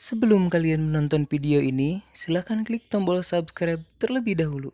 Sebelum kalian menonton video ini, silakan klik tombol subscribe terlebih dahulu.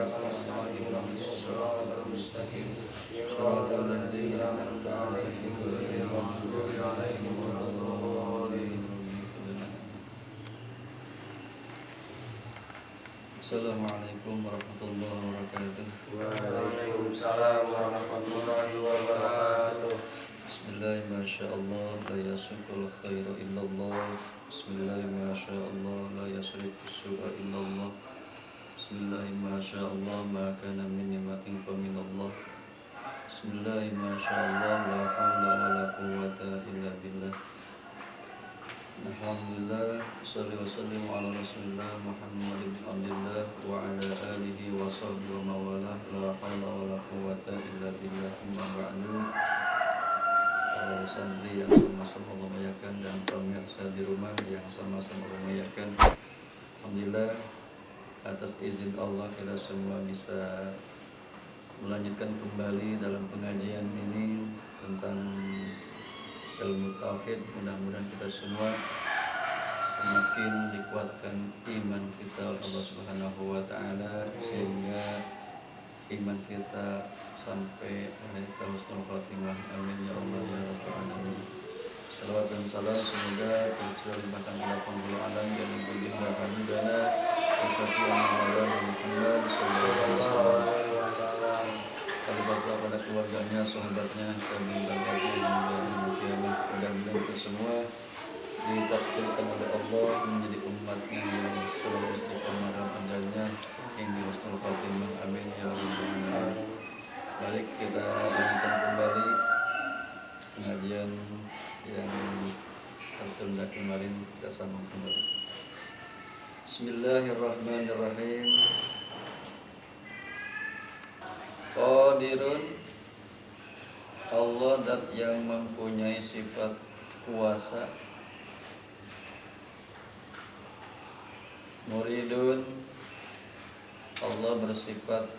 اهدنا الصراط المستقيم صراط الذين أنعمت عليهم غير المغضوب عليهم ولا الضالين. Assalamualaikum warahmatullahi wabarakatuh. Waalaikumsalam warahmatullahi wabarakatuh. Bismillah, masyaallah, la yasriqul khaira illallah. Bismillah, masyaallah, la yasriqus su'a illallah. Bismillah, masyaallah, ma kana min ni'matin fa minallah. Bismillah, masyaallah, la haula wala quwwata illa billah. Alhamdulillah, salli wa sallim ala rasulillah Muhammad bin Abdillah wa ala alihi wa sahbihi wa mawalah, la hawla wa la quwwata illa billah, amma ba'du. Santri yang sama-sama memuliakan dan pemirsa di rumah yang sama-sama memuliakan, alhamdulillah atas izin Allah kita semua bisa melanjutkan kembali dalam pengajian ini tentang ilmu tauhid. Mudah-mudahan kita semua semakin dikuatkan iman kita oleh Allah Subhanahu wa taala sehingga iman kita sampai ke husnul khatimah. Amin ya Allah ya rabbal alamin. Salawat dan salam semoga tercurah limpahkan kepada penghulu alam yang baginda Habibana Muhammad sallallahu alaihi wasallam, kepada keluarganya, sahabatnya, kami berbahagia hingga kiamat. Mudah-mudahan kita semua ditakdirkan oleh Allah menjadi umatnya yang selalu istiqomah dalam ajarannya hingga husnul khatimah. Amin ya rabbal alamin. Baik, kita lanjutkan kembali pengajian yang tertunda kemarin, kita sambung kembali. Bismillahirrahmanirrahim. Qadirun, Allah zat yang mempunyai sifat kuasa. Muridun, Allah bersifat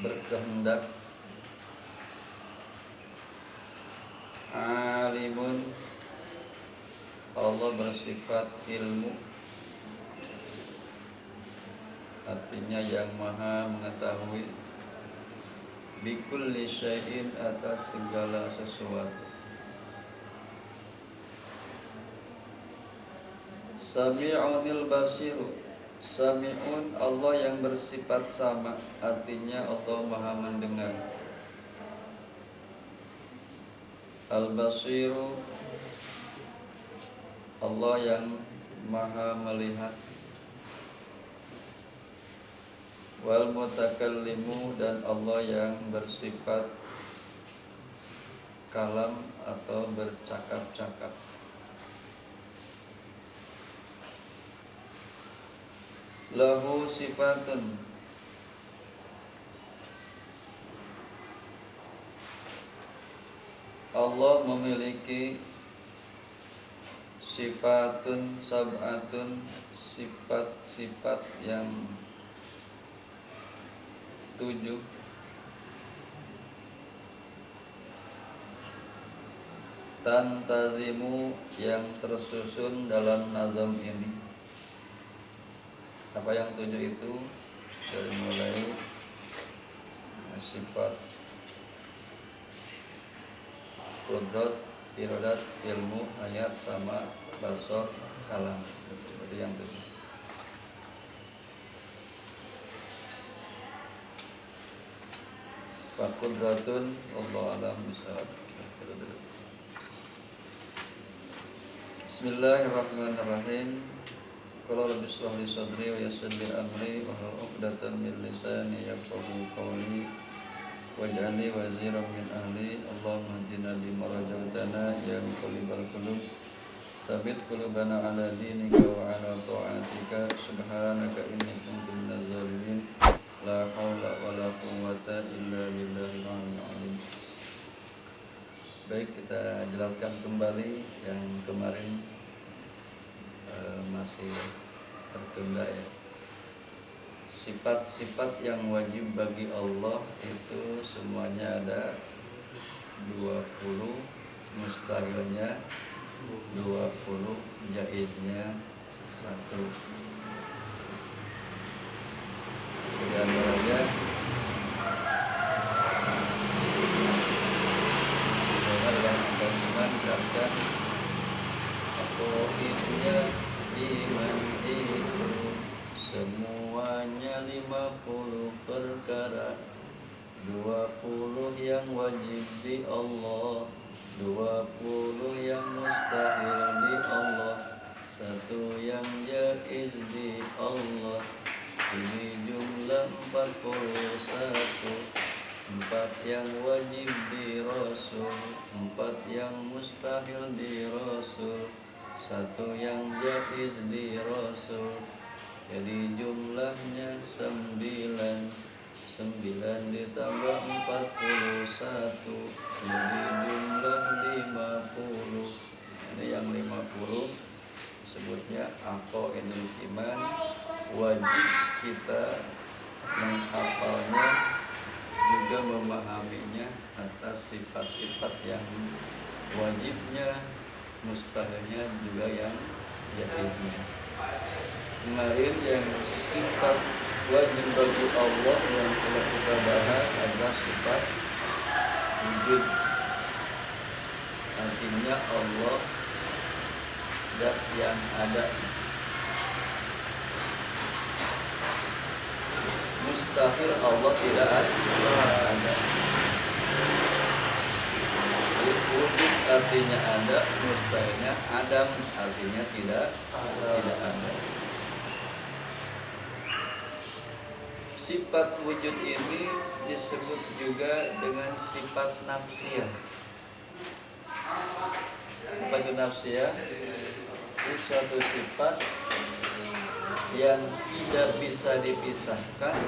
berkehendak. Alimun, Allah bersifat ilmu, artinya yang maha mengetahui. Bikulli syai'in, atas segala sesuatu. Sami'unil basiru, Sami'un, Allah yang bersifat sama, artinya Allah maha mendengar. Al-basiru, Allah yang maha melihat. Wal mutakallimu, dan Allah yang bersifat kalam atau bercakap-cakap. Lahu sifatun, Allah memiliki sifatun sab'atun, sifat-sifat yang 7. Tantazimu, yang tersusun dalam nazam ini. Apa yang 7 itu? Dari mulai sifat qudrat, iradat, ilmu, hayat, sama, basar, kalam. Itu yang 7. Qudratun, Allah alam bisawab. Bismillahirrahmanirrahim. Qala rabbi shrah li sadri wa yassir li amri wahlul 'uqdatam min lisani yafqahu qawli waj'alni waziran min ahli. Allahumma hdina bima rajawtana ya muqallibal qulub, sabit qulubana ala dinika wa ala ta'atika. Subhanaka inni kuntu minaz zalimin. La haula wa la quwwata illa billahil aliyyil. Baik, kita jelaskan kembali yang kemarin masih tertunda ya. Sifat-sifat yang wajib bagi Allah itu semuanya ada 20, mustahilnya 20, jaiznya 1. Di antaranya 50 perkara, 20 yang wajib di Allah, 20 yang mustahil di Allah, 1 yang jaiz di Allah. Ini jumlah 41. 4 yang wajib di Rasul, 4 yang mustahil di Rasul, 1 yang jaiz di Rasul. Jadi jumlahnya 9. 9 ditambah 41, jadi jumlah 50. Ini yang 50 disebutnya aqaidul iman. Wajib kita menghafalnya, juga memahaminya atas sifat-sifat yang wajibnya, mustahilnya, juga yang jaiznya. Kemarin yang sifat wajib bagi Allah yang telah kita bahas adalah sifat wujud. Artinya Allah zat yang ada. Mustahil Allah tidak ada. Wujud artinya ada, mustahilnya adam artinya tidak ada. Sifat wujud ini disebut juga dengan sifat nafsiyah. Apa itu nafsiyah? Itu suatu sifat yang tidak bisa dipisahkan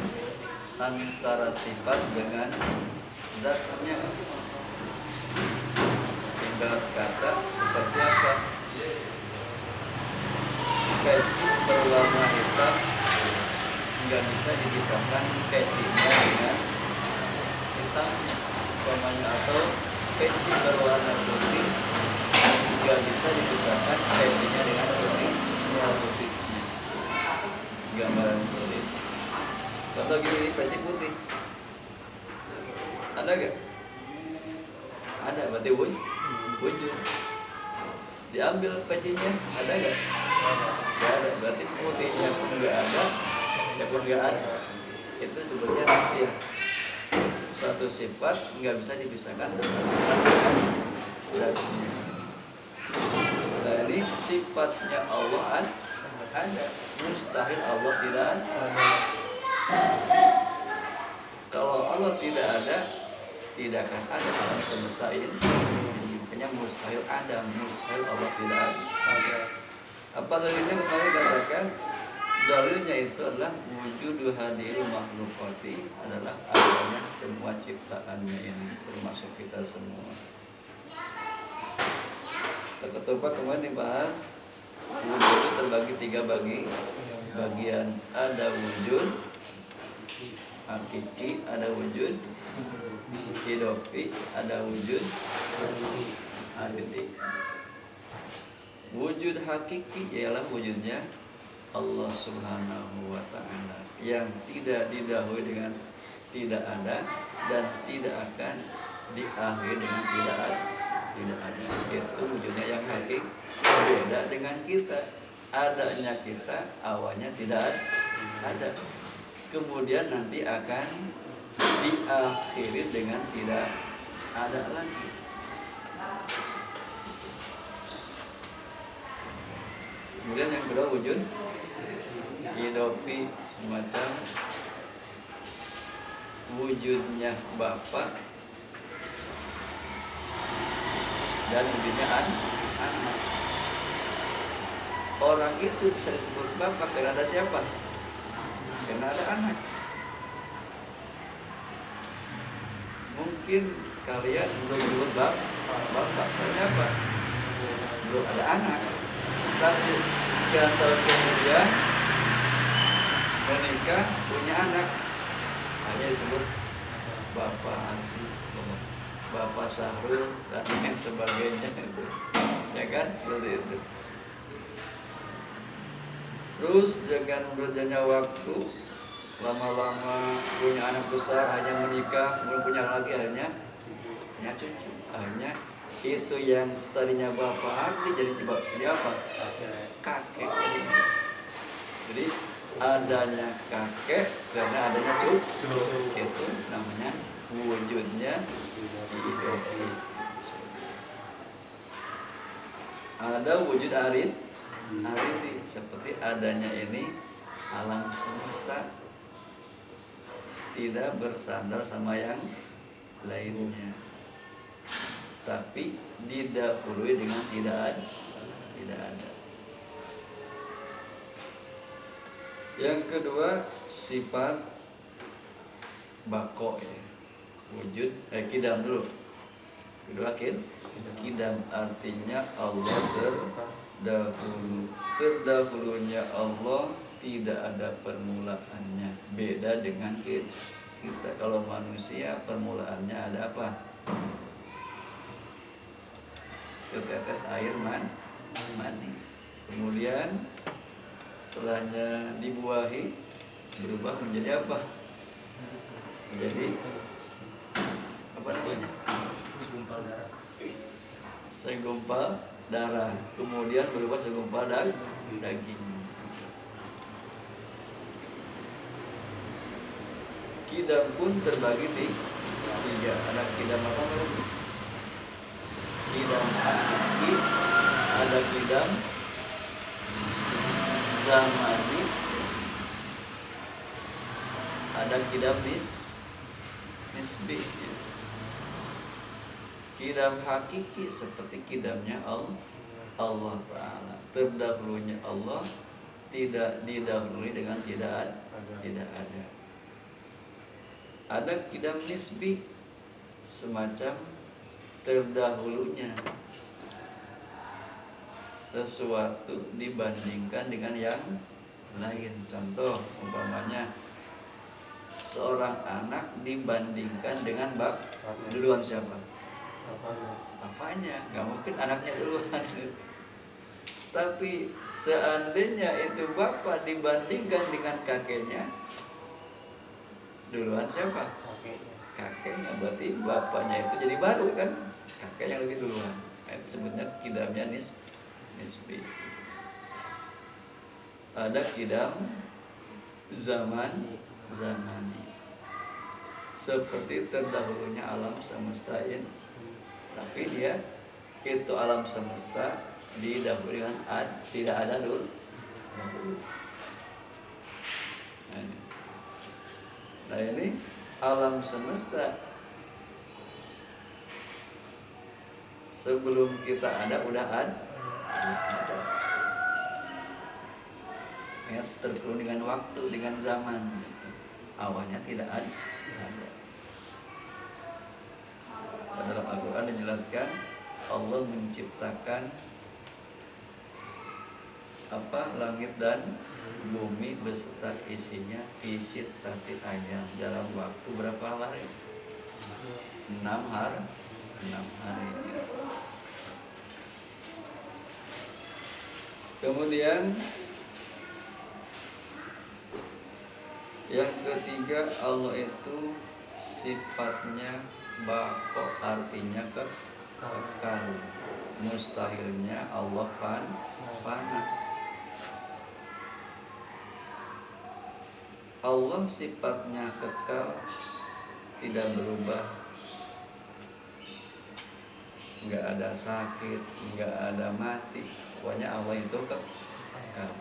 antara sifat dengan zatnya. Ibarat kata seperti apa? Peci berwarna hitam nggak bisa dipisahkan pecinya dengan hitamnya, umpamanya. Atau peci berwarna putih nggak bisa dipisahkan pecinya dengan putihnya. Gambaran putih. Contoh gini, peci putih. Ada gak? Ada, berarti wujud. Diambil pecinya, ada gak? Gak ada, berarti putihnya pun gak ada, pecinya pun gak ada. Itu sebutnya nafsiyah. Suatu sifat nggak bisa dipisahkan dengan zatnya. Dari sifatnya Allah ada, mustahil Allah tidak ada. Kalau Allah tidak ada, tidak akan ada alam semesta ini. Makanya mustahil ada, mustahil Allah tidak ada. Apa dalilnya? Kemarin katakan dalilnya itu adalah wujudu hadirul makhlukati, adalah adanya semua ciptaannya ini, termasuk kita semua. Ketupat kemarin dibahas, wujud itu terbagi 3 bagian. Ada wujud hakiki, ada wujud hidopi, ada wujud aditi. Wujud hakiki ialah wujudnya Allah Subhanahu wa ta'ala, yang tidak didahului dengan tidak ada dan tidak akan diakhiri dengan tidak ada. Itu wujudnya yang hakiki. Beda dengan kita. Adanya kita awalnya tidak ada, kemudian nanti akan diakhiri dengan tidak ada lagi. Kemudian yang kedua wujud hidopi, semacam wujudnya Bapa dan wujudnya anak. Orang itu bisa disebut Bapa karena ada siapa? Karena ada anak. Mungkin kalian belum disebut Bapak, soalnya apa? Belum ada anak. Tapi sekian tahun kemudian menikah, punya anak, hanya disebut Bapak Anti, Bapak Sahrul, dan yang sebagainya itu. Ya kan? Seperti itu. Terus dengan berjalannya waktu, lama-lama punya anak besar, hanya menikah, kemudian punya lagi, akhirnya punya cucu. Akhirnya itu yang tadinya bapak arti jadi apa? Kakek. Jadi adanya kakek karena adanya cucu. Itu namanya wujudnya ilahi. Ada wujud aridi seperti adanya ini alam semesta tidak bersandar sama yang lainnya, tapi didahului dengan tidak ada. Yang kedua sifat bako ya. Wujud kidam dulu. Kedua kidam artinya Allah terdahulunya Allah tidak ada permulaannya. Beda dengan kita. Kalau manusia permulaannya ada apa? Setetes air mani. Kemudian setelahnya dibuahi berubah menjadi apa? Menjadi apa namanya? Segumpal darah. Kemudian berubah segumpal daging. Kidam pun terbagi di tiga. Ada kidam apa? Kidam hakiki, ada kidam zamani, ada kidam nisbi. Kidam hakiki seperti kidamnya Allah Ta'ala. Terdahulunya Allah tidak didahului dengan tidak ada. Ada kidam nisbi semacam terdahulunya sesuatu dibandingkan dengan yang lain. Contoh umpamanya seorang anak dibandingkan dengan duluan siapa? Bapaknya. Gak mungkin anaknya duluan. Tapi seandainya itu bapak dibandingkan dengan kakeknya, duluan siapa? Kakeknya. Berarti bapaknya itu jadi baru kan? Kakek yang lebih duluan. Itu sebutnya kidamnya nisbi. Ada kidam zamani seperti terdahulunya alam semesta ini. Tapi dia itu alam semesta didahului dengan tidak ada dulu. Nah ini alam semesta sebelum kita ada udah ada. Ya, terkurung dengan waktu, dengan zaman. Awalnya tidak ada. Dalam Al-Quran dijelaskan Allah menciptakan langit dan bumi beserta isinya isi tati ayam dalam waktu berapa hari? 6 hari. Kemudian yang ketiga, Allah itu sifatnya bako, artinya kekal. Mustahilnya Allah fana. Allah sifatnya kekal, tidak berubah, nggak ada sakit, nggak ada mati. Pokoknya Allah itu kekal.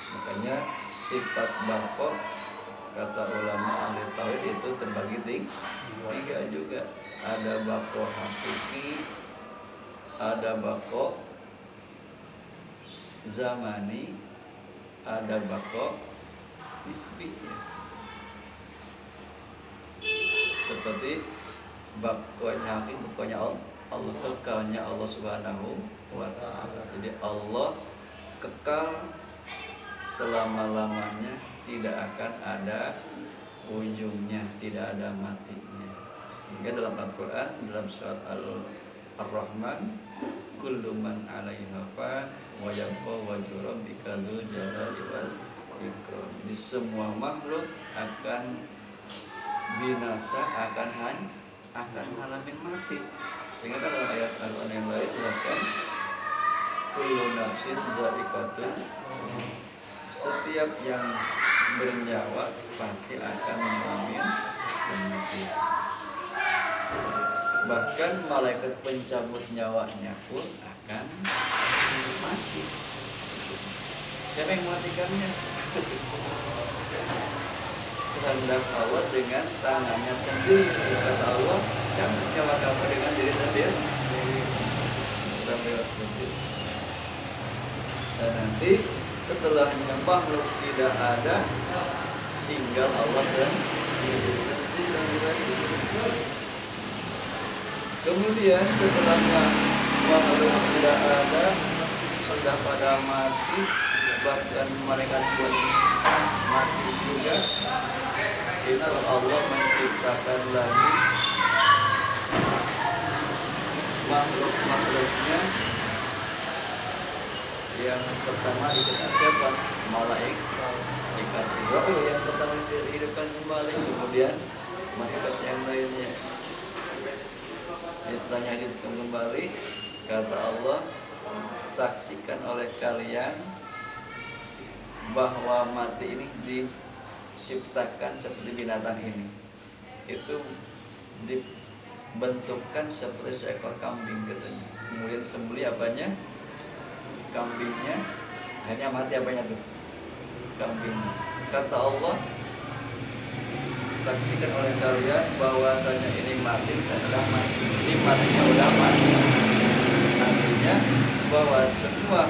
Makanya sifat bako, kata ulama ahli tauhid, itu terbagi tiga juga. Ada bako hakiki, ada bako zamani, ada bako nisbi. Seperti bakonya hakiki, bakonya Allah, kekalnya Allah Subhanahu wa Ta'ala. Jadi Allah kekal selama-lamanya, tidak akan ada ujungnya, tidak ada matinya. Sehingga dalam Al-Quran, dalam surat Ar-Rahman, kullu man 'alaiha fan wa yabqa wajhu rabbika dzul jalali wal ikram. Jadi semua makhluk akan binasa, akan ngalamin mati. Sehingga dalam ayat Al-Quran yang lain jelaskan kullu nafsin dha'iqatul, setiap yang bernyawa pasti akan mengalami kematian. Bahkan malaikat pencabut nyawanya pun akan mati. Siapa yang mematikannya? Kehendak Allah dengan tangannya sendiri. Kata Allah, cabut nyawa kamu dengan diri sendiri. Sampai seperti itu. Dan nanti setelahnya makhluk tidak ada, tinggal Allah sendiri. Kemudian setelahnya makhluk tidak ada, sudah pada mati, bahkan malaikat pun mati juga. Itu Allah menciptakan lagi makhluk-makhluknya. Yang pertama diciptakan siapa? Malaikat Israel yang pertama dihidupkan kembali, kemudian malaikat yang lainnya. Istilahnya dihidupkan kembali, kata Allah, saksikan oleh kalian bahwa mati ini diciptakan seperti binatang ini. Itu dibentukkan seperti seekor kambing katanya. Kemudian sembelih apanya? Kambingnya. Akhirnya mati apanya tuh? Kambingnya. Kata Allah, saksikan oleh kalian bahwasanya ini mati, sudah mati. Ini matinya udah mati. Artinya bahwa semua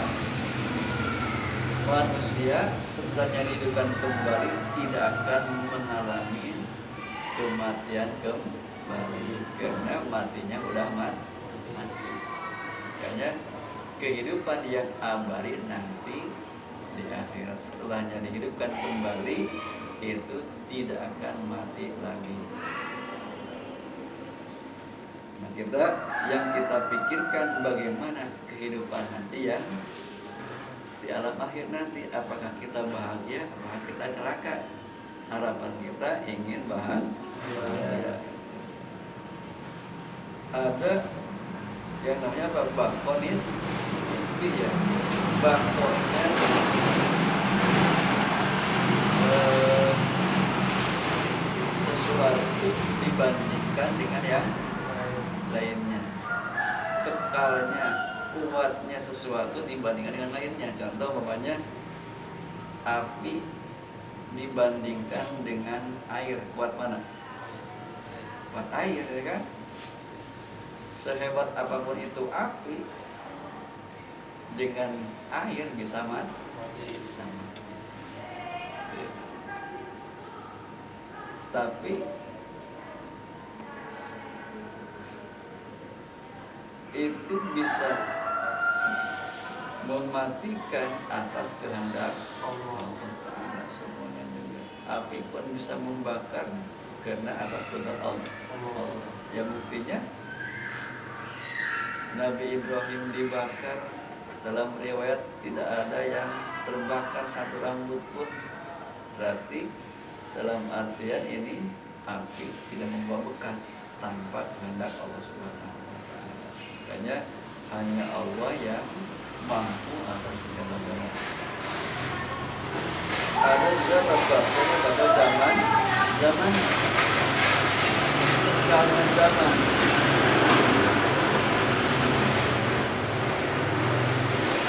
manusia setelahnya dihidupkan kembali tidak akan mengalami kematian kembali, karena matinya udah mati. Makanya kehidupan yang abadi nanti di akhirat setelahnya dihidupkan kembali itu tidak akan mati lagi. Nah, yang kita pikirkan bagaimana kehidupan nanti yang di alam akhir nanti. Apakah kita bahagia, apakah kita celaka? Harapan kita ingin bahagia. Ada yang namanya apa? Bakonis isbi ya. Bakonnya sesuatu dibandingkan dengan yang lainnya. Kekalnya, kuatnya sesuatu dibandingkan dengan lainnya. Contoh umpamanya api dibandingkan dengan air, kuat mana? Kuat air, ya kan? Sehebat apapun itu api, dengan air bisa mati. Tapi itu bisa mematikan atas kehendak Allah Ta'ala semuanya juga. Api pun bisa membakar karena atas kehendak Allah. Ya buktinya Nabi Ibrahim dibakar, dalam riwayat tidak ada yang terbakar satu rambut pun. Berarti dalam artian ini api tidak membawa bekas tanpa kehendak Allah Subhanahu wa Ta'ala. Makanya hanya Allah yang mampu atas segala-galanya. Ada juga bab-babnya pada zaman kalian zaman.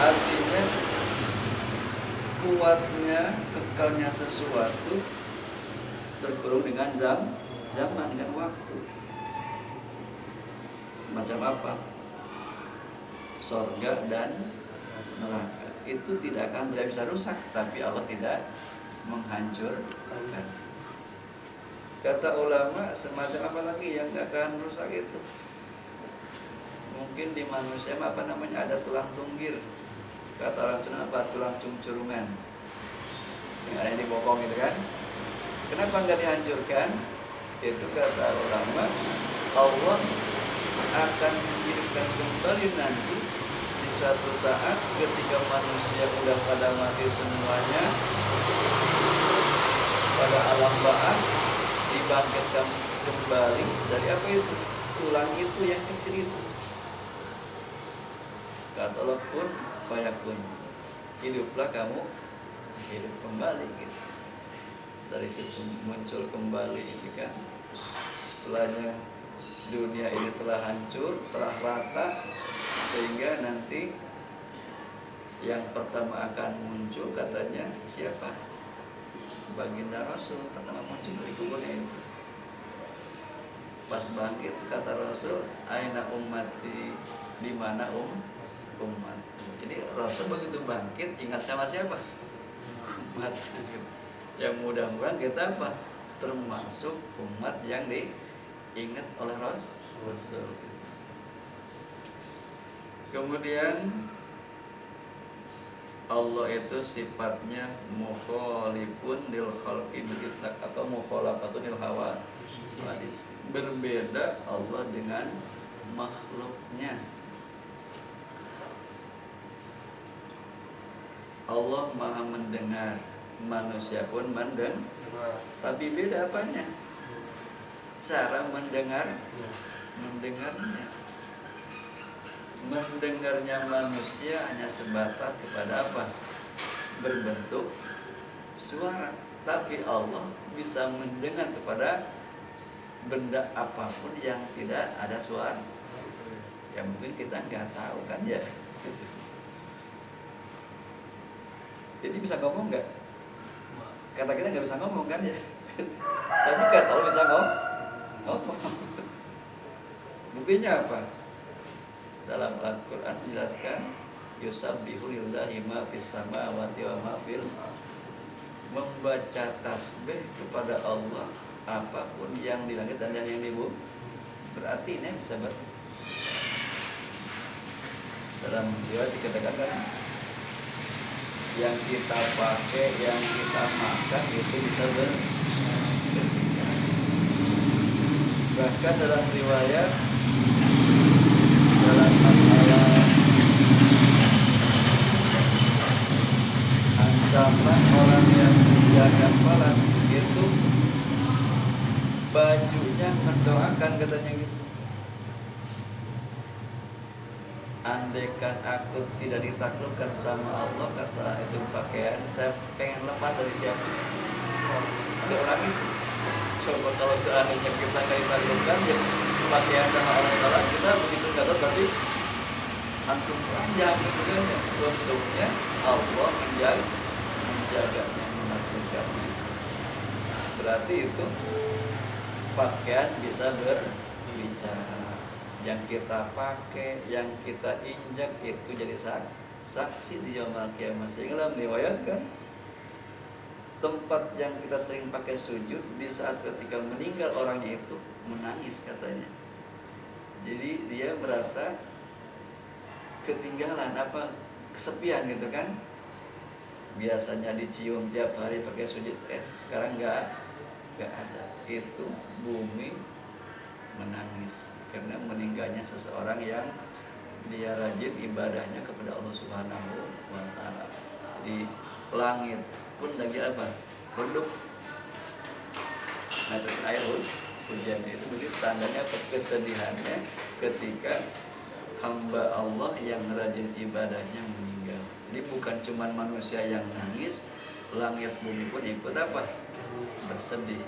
Artinya kuatnya, kekalnya sesuatu terkurung dengan zaman, dengan waktu. Semacam apa? Surga dan neraka itu tidak bisa rusak, tapi Allah tidak menghancurkan. Kata ulama, semacam apa lagi yang tidak akan rusak itu? Mungkin di manusia apa namanya, ada tulang tunggir. Kata orang Sunda apa? Tulang cungcurungan yang ada di bokong itu kan. Kenapa enggak dihancurkan? Itu kata ulama, Allah akan menghidupkan kembali nanti di suatu saat ketika manusia udah pada mati semuanya, pada alam ba'as, dibangkitkan kembali dari apa itu? Tulang itu yang kecil itu. Kata Allah, kun fayakun, hiduplah kamu hidup kembali gitu. Dari situ muncul kembali gitu kan. Setelahnya dunia ini telah hancur, telah rata, sehingga nanti yang pertama akan muncul katanya siapa? Baginda Rasul pertama muncul dari kuburnya itu. Pas bangkit kata Rasul, aina ummati, di mana umat. Jadi Rasul begitu bangkit ingat sama siapa? Umat. Yang mudah-mudahan kita apa? Termasuk umat yang diingat oleh Rasul. Kemudian Allah itu sifatnya mukhalifun lil khalqi bil itlaq atau mukhalafatun lil hawa hadis. Berbeda Allah dengan makhluknya. Allah Maha mendengar, manusia pun mendengar. Tapi beda apanya? Cara mendengarnya. Mendengarnya manusia hanya sebatas kepada apa? Berbentuk suara. Tapi Allah bisa mendengar kepada benda apapun yang tidak ada suara. Ya mungkin kita nggak tahu kan ya. Jadi bisa ngomong nggak? Kata kita nggak bisa ngomong kan ya. Tapi kata Allah bisa ngomong. Buktinya apa? Dalam Al-Quran jelaskan yusabbihu lillahi ma fis samawati wa ma fil, membaca tasbih kepada Allah apapun yang di langit dan yang di bumi. Berarti ini bisa dalam riwayat dikatakan kan, yang kita pakai, yang kita makan itu bisa berbicara. Bahkan dalam riwayat dalam masalah ancaman orang yang menjalankan sholat itu bajunya mendoakan katanya gitu. Andaikan aku tidak ditaklukkan sama Allah, kata itu pakaian, saya pengen lepas dari siapa? Ada orang itu. Coba kalau seandainya kita nggak ditaklukkan, ya pakaian sama Allah Taala kita begitu gagal berarti langsung panjang gitu kan ya. Bentuknya Allah menjaganya, menaklukkannya. Berarti itu pakaian bisa berbicara. Yang kita pakai, yang kita injak itu jadi saksi di yaumul qiyamah. Sehingga dalam riwayat kan, tempat yang kita sering pakai sujud di saat ketika meninggal orangnya itu menangis katanya. Jadi dia merasa ketinggalan apa, kesepian gitu kan. Biasanya dicium tiap hari pakai sujud, sekarang nggak ada. Itu bumi menangis karena meninggalnya seseorang yang dia rajin ibadahnya kepada Allah Subhanahu wa Ta'ala. Di langit pun lagi apa? Redup. Nah, terus air hujannya itu begitu tandanya kesedihannya ketika hamba Allah yang rajin ibadahnya meninggal. Jadi bukan cuma manusia yang nangis, langit bumi pun ikut apa? Bersedih.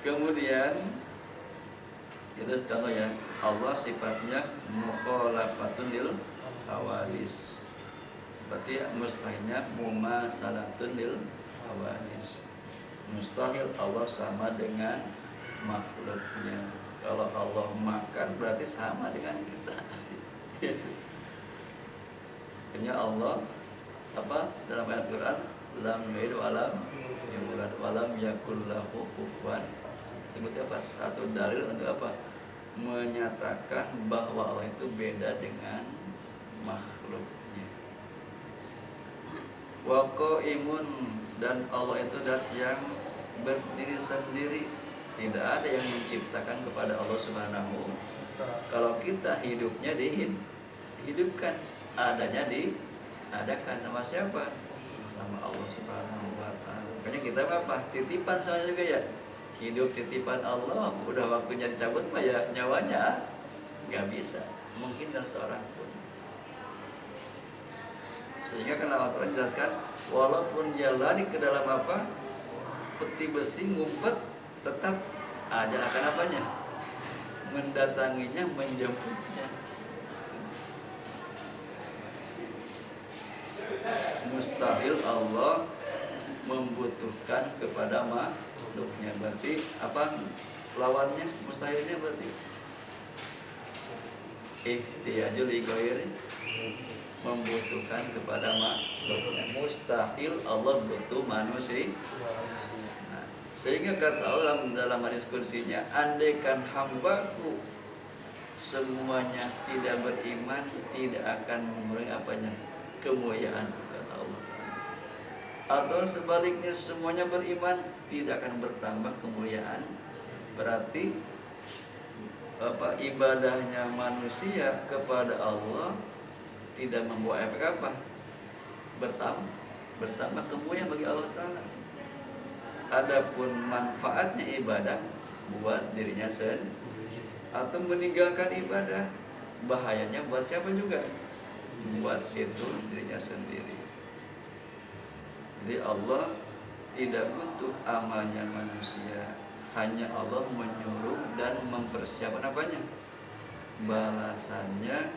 Kemudian itu contoh ya, Allah sifatnya mukhalafatun lil hawadis. Berarti mustahilnya mumasalatun lil hawadis. Mustahil Allah sama dengan makhluknya. Kalau Allah makan berarti sama dengan kita. Artinya Allah apa dalam ayat Quran, lam yalid wa lam yakul lahu kufuwan. Sebutnya apa? Satu dalil untuk apa? Menyatakan bahwa Allah itu beda dengan makhluknya. Wa qaimun, dan Allah itu zat yang berdiri sendiri. Tidak ada yang menciptakan kepada Allah Subhanahu. Kalau kita hidupnya dihidupkan, adanya diadakan sama siapa? Sama Allah Subhanahu wa Ta'ala. Makanya kita apa? Titipan sama juga ya. Hidup titipan Allah, udah waktunya dicabut mah ya nyawanya nggak bisa, mungkin dan seorang pun. Sehingga karena Al-Quran jelaskan, walaupun dia lari ke dalam apa, peti besi ngumpet, tetap aja akan apanya, mendatanginya, menjemputnya. Mustahil Allah membutuhkan kepada makhluknya. Berarti apa lawannya? Mustahilnya berarti ihtiyajul ghairi, membutuhkan kepada makhluknya. Mustahil Allah butuh manusia. Nah, sehingga kata Allah dalam hadis kursinya, andaikan hambaku semuanya tidak beriman, tidak akan mengurangi apanya, kemuliaan, kata Allah. Atau sebaliknya semuanya beriman, tidak akan bertambah kemuliaan. Berarti apa, ibadahnya manusia kepada Allah tidak membawa efek apa? Bertambah kemuliaan bagi Allah Ta'ala. Adapun manfaatnya ibadah buat dirinya sendiri atau meninggalkan ibadah, bahayanya buat siapa juga? Buat itu dirinya sendiri. Jadi Allah tidak butuh amalnya manusia, hanya Allah menyuruh dan mempersiapkan apanya? Balasannya,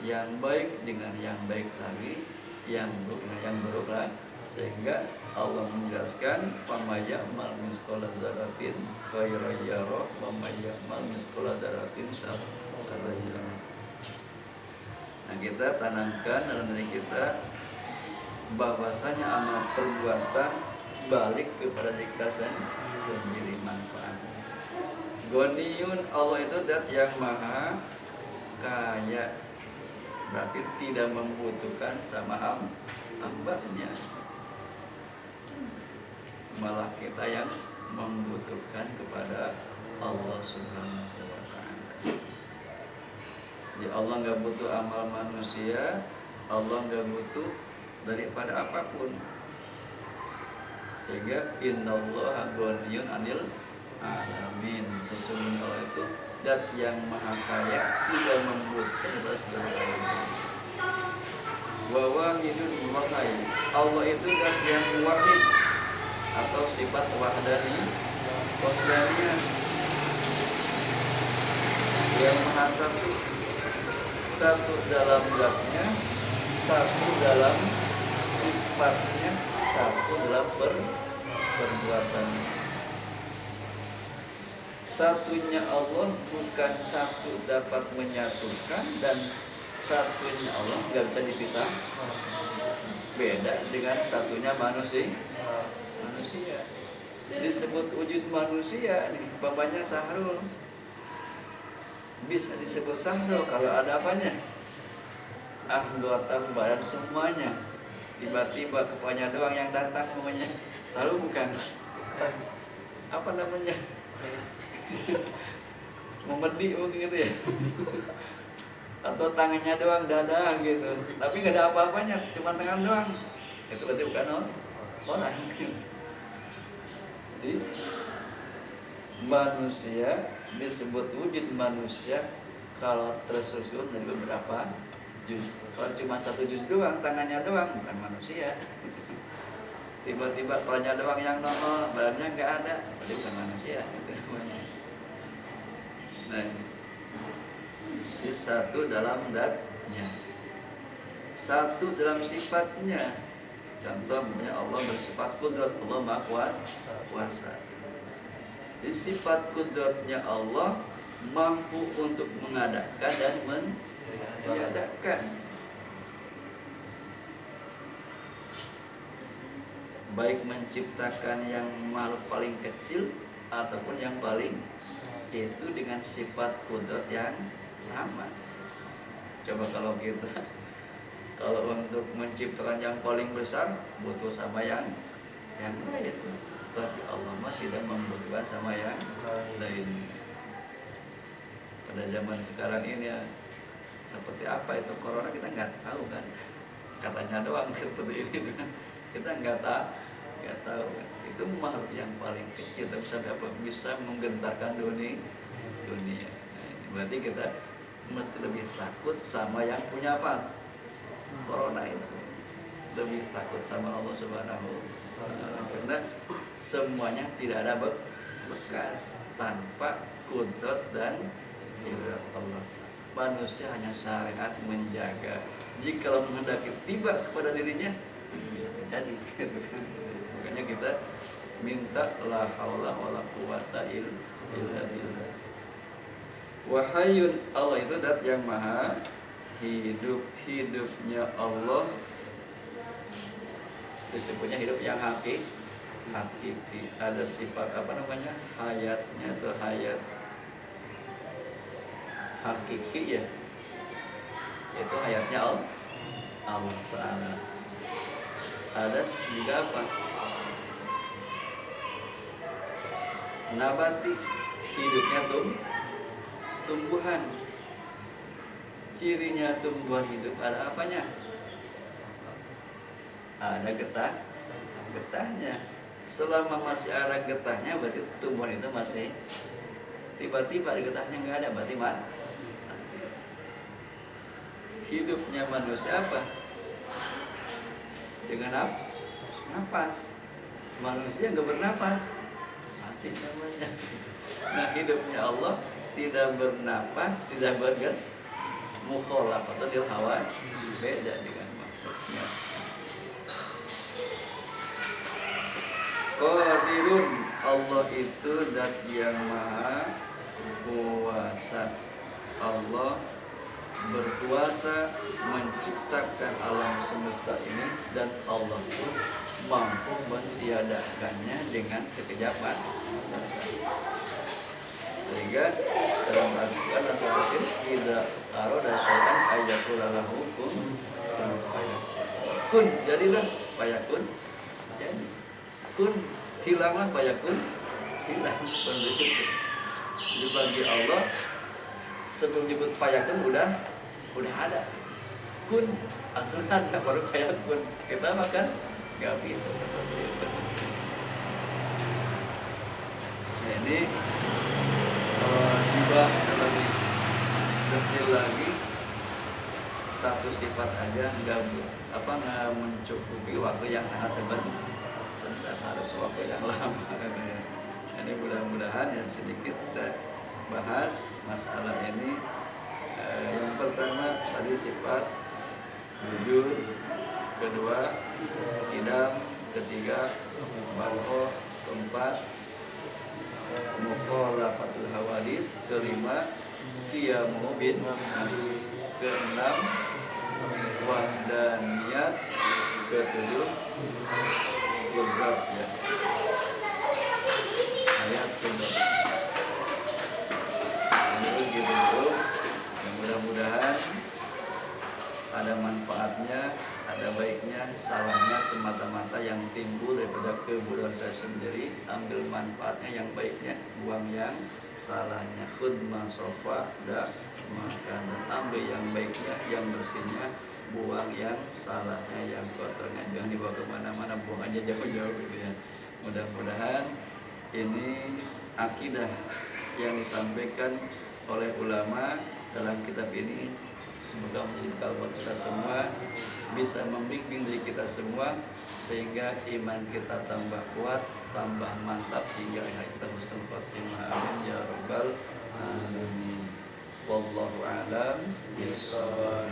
yang baik dengan yang baik lagi, yang buruk dengan yang buruk lagi. Sehingga Allah menjelaskan, famayyamal misqala dzarratin khairan yarah wa mayyamal misqala dzarratin syarran yarah. Nah, kita tanamkan dalam diri kita bahwasanya amal perbuatan balik kepada diri kita sendiri manfaatnya. Ghaniyun, Allah itu zat yang maha kaya, berarti tidak membutuhkan sama hambanya, malah kita yang membutuhkan kepada Allah Subhanahu wa Ta'ala. Jadi Allah nggak butuh amal manusia, Allah nggak butuh daripada apapun. Sehingga innallaha ghaniyun 'anil alamin. Sesungguhnya Allah itu zat yang maha kaya, tidak membutuhkan kepada segala galanya. Wa wahidun wahai, Allah itu zat yang wahid atau sifat wahdaniyah, yang maha satu, satu dalam zatnya, satu dalam sifatnya, satu dalam perbuatannya. Satunya Allah bukan satu dapat menyatukan, dan satunya Allah nggak bisa dipisah. Beda dengan satunya manusia. Disebut wujud manusia nih, umpamanya Sahrul, bisa disebut Sahrul kalau ada apanya, anggota badan semuanya. Tiba-tiba kepalanya doang yang datang, namanya Sahrul bukan? Apa namanya? Memedi mungkin gitu ya. Atau tangannya doang, dada gitu, tapi nggak ada apa-apanya, cuma tangan doang. Itu berarti bukan orang. Jadi manusia disebut wujud manusia kalau tersusun dari beberapa juz. Kalau cuma satu juz doang, tangannya doang, bukan manusia. Tiba-tiba kepalanya doang yang nongol, badannya nggak ada, berarti bukan manusia. Nah, ini satu dalam zatnya, satu dalam sifatnya. Contoh, Allah bersifat kudrat, Allah maha kuasa. Di sifat kudratnya Allah mampu untuk mengadakan dan meniadakan, baik menciptakan yang makhluk paling kecil ataupun yang paling, itu dengan sifat kudrat yang sama. Coba kalau kita, kalau untuk menciptakan yang paling besar butuh sama yang lain, tapi Allah mah tidak membutuhkan sama yang lain. Pada zaman sekarang ini ya, seperti apa itu corona kita nggak tahu kan, katanya doang seperti ini kan, kita nggak tahu kan. Itu makhluk yang paling kecil tapi sampai apa bisa menggentarkan dunia. Nah, berarti kita mesti lebih takut sama yang punya apa? Corona itu. lebih takut sama Allah Subhanahu wa Ta'ala. Karena semuanya tidak ada bekas tanpa kudrat dan ibadat Allah. Manusia hanya syariat menjaga. Jika menghendaki tiba kepada dirinya bisa terjadi. Makanya kita minta la haula wala quwata illa billah. Wahayun, Allah itu zat yang maha hidup. Hidupnya Allah disebutnya hidup yang hakiki. Ada sifat apa namanya, hayatnya atau hayat hakiki ya, itu hayatnya Allah Ta'ala. Ada juga apa, nabati, hidupnya tumbuhan. Cirinya tumbuhan hidup ada apanya? Ada getahnya. Selama masih ada getahnya berarti tumbuhan itu masih. Tiba-tiba getahnya nggak ada berarti mati. Hidupnya manusia apa? Dengan napas. Manusia nggak bernapas, mati namanya. Nah, hidupnya Allah tidak bernapas, tidak bergerak, mukholaf atau dil hawa, beda dengan maksudnya. Qadirun, Allah itu zat yang maha kuasa. Allah berkuasa menciptakan alam semesta ini, dan Allah pun mampu mentiadakannya dengan sekejap mata. Sehingga dalam Al-Quran dan Tafsir, idza arada syai'an ayatul lahu kun, jadilah, fayakun jadi. Kun, hilanglah, fayakun hilang. Begitu. Jadi bagi Allah sebelum disebut fayakun udah ada. Kun langsung ada, baru fayakun. Kita makan nggak bisa seperti itu. Nah, ini dibahas secara lebih detail lagi, satu sifat aja nggak mencukupi waktu yang sangat sebentar, harus waktu yang lama. Ini mudah-mudahan yang sedikit kita bahas masalah ini. Yang pertama tadi sifat wujud, kedua qidam, ketiga baqo, keempat mukhalafatul hawadis, kelima qiyamu bin nas, keenam wahdaniyat, ketujuh qudrat ya. Ayat qudrat. Ini begitu dulu. Mudah-mudahan ada manfaatnya, ada baiknya. Salahnya semata-mata yang timbul daripada kebodohan saya sendiri. Ambil manfaatnya, yang baiknya, buang yang salahnya. Khudma sofa da makan. Ambil yang baiknya, yang bersihnya, buang yang salahnya, yang kotornya. Jangan dibawa kemana-mana, buang aja jauh-jauh gitu ya. Mudah-mudahan ini akidah yang disampaikan oleh ulama dalam kitab ini semoga menjadi bekal buat kita semua, bisa membimbing diri kita semua sehingga iman kita tambah kuat, tambah mantap hingga akhir kita husnul khotimah. Amin ya rabbal alamin. Wallahu a'lam bishawab.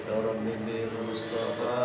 Ya Rabbi bil Mustafa